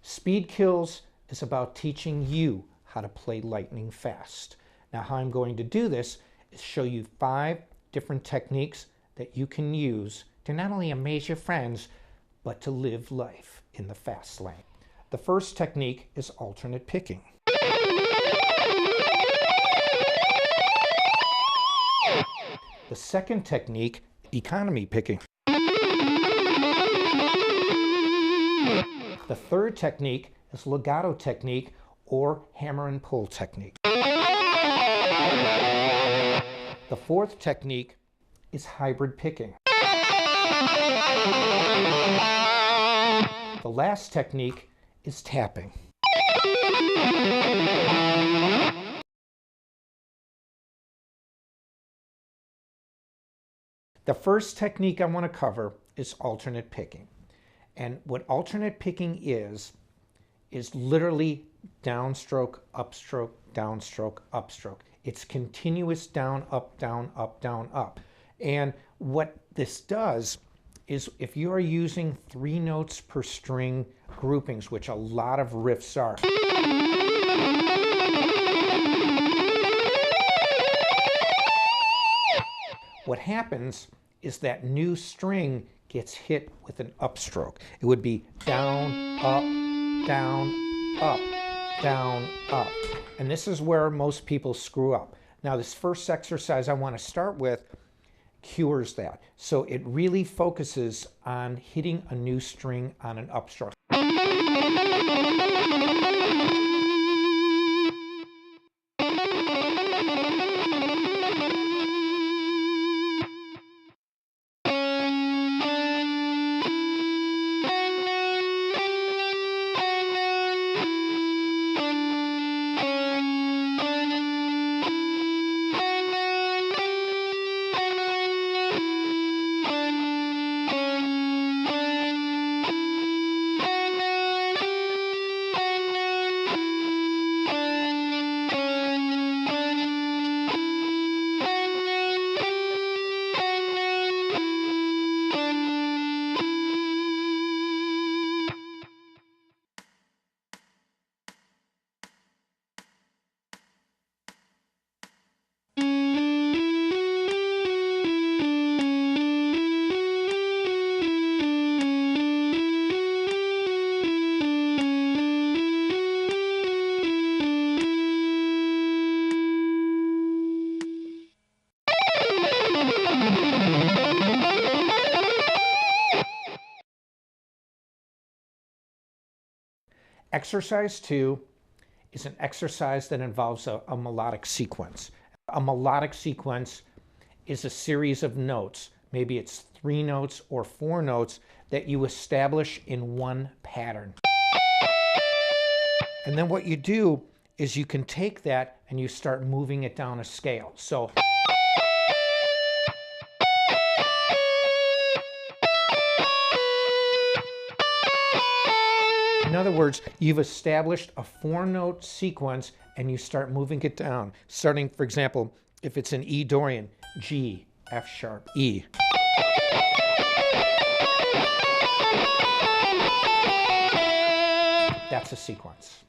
Speed Kills is about teaching you how to play lightning fast. Now, how I'm going to do this is show you 5 different techniques that you can use to not only amaze your friends, but to live life in the fast lane. The first technique is alternate picking. The second technique, economy picking. The third technique is legato technique or hammer and pull technique. The fourth technique is hybrid picking. The last technique is tapping. The first technique I want to cover is alternate picking. And what alternate picking is literally downstroke, upstroke, downstroke, upstroke. It's continuous down, up, down, up, down, up. And what this does is if you are using 3 notes per string groupings, which a lot of riffs are, what happens is that new string gets hit with an upstroke. It would be down, up, down, up, down, up. And this is where most people screw up. Now, this first exercise I want to start with cures that. So it really focuses on hitting a new string on an upstroke. Exercise 2 is an exercise that involves a melodic sequence. A melodic sequence is a series of notes. Maybe it's 3 notes or 4 notes that you establish in one pattern. And then what you do is you can take that and you start moving it down a scale. So in other words, you've established a 4-note sequence and you start moving it down. Starting, for example, if it's an E Dorian, G, F sharp, E. That's a sequence.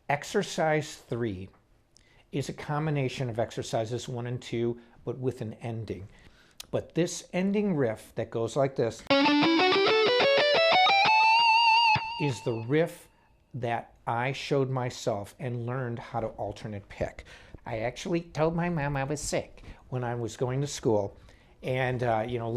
Exercise 3 is a combination of exercises 1 and 2, but with an ending. But this ending riff that goes like this is the riff that I showed myself and learned how to alternate pick. I actually told my mom I was sick when I was going to school. And, you know,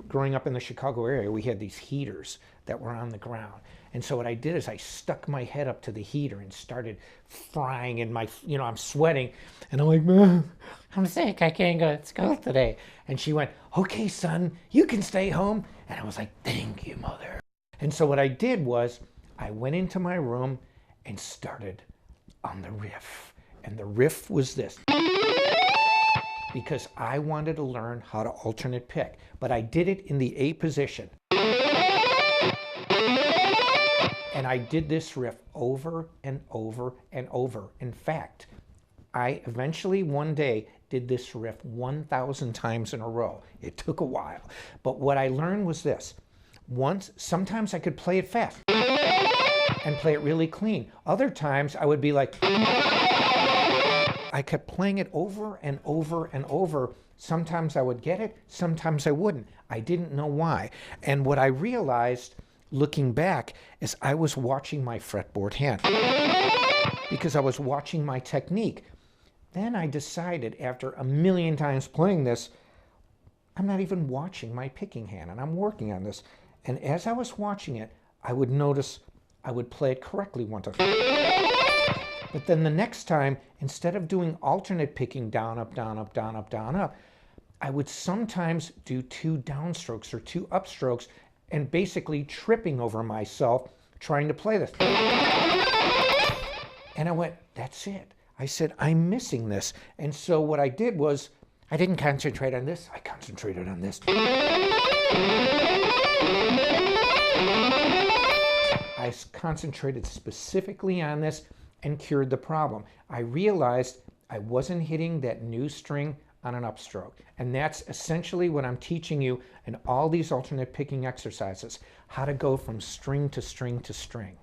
growing up in the Chicago area, we had these heaters that were on the ground. And so what I did is I stuck my head up to the heater and started frying, and I'm sweating. And I'm like, Mom, I'm sick. I can't go to school today. And she went, okay, son, you can stay home. And I was like, thank you, Mother. And so what I did was I went into my room and started on the riff. And the riff was this. Because I wanted to learn how to alternate pick, but I did it in the A position. And I did this riff over and over and over. In fact, I eventually one day did this riff 1,000 times in a row. It took a while, but what I learned was this. Sometimes I could play it fast and play it really clean. Other times I would be like, I kept playing it over and over and over. Sometimes I would get it, sometimes I wouldn't. I didn't know why. And what I realized looking back is I was watching my fretboard hand because I was watching my technique. Then I decided after a million times playing this, I'm not even watching my picking hand, and I'm working on this. And as I was watching it, I would notice I would play it correctly one time. But then the next time, instead of doing alternate picking down, up, down, up, down, up, down, up, I would sometimes do 2 downstrokes or 2 upstrokes and basically tripping over myself trying to play this. And I went, that's it. I said, I'm missing this. And so what I did was, I didn't concentrate on this, I concentrated on this. I concentrated specifically on this and cured the problem. I realized I wasn't hitting that new string on an upstroke. And that's essentially what I'm teaching you in all these alternate picking exercises, how to go from string to string to string.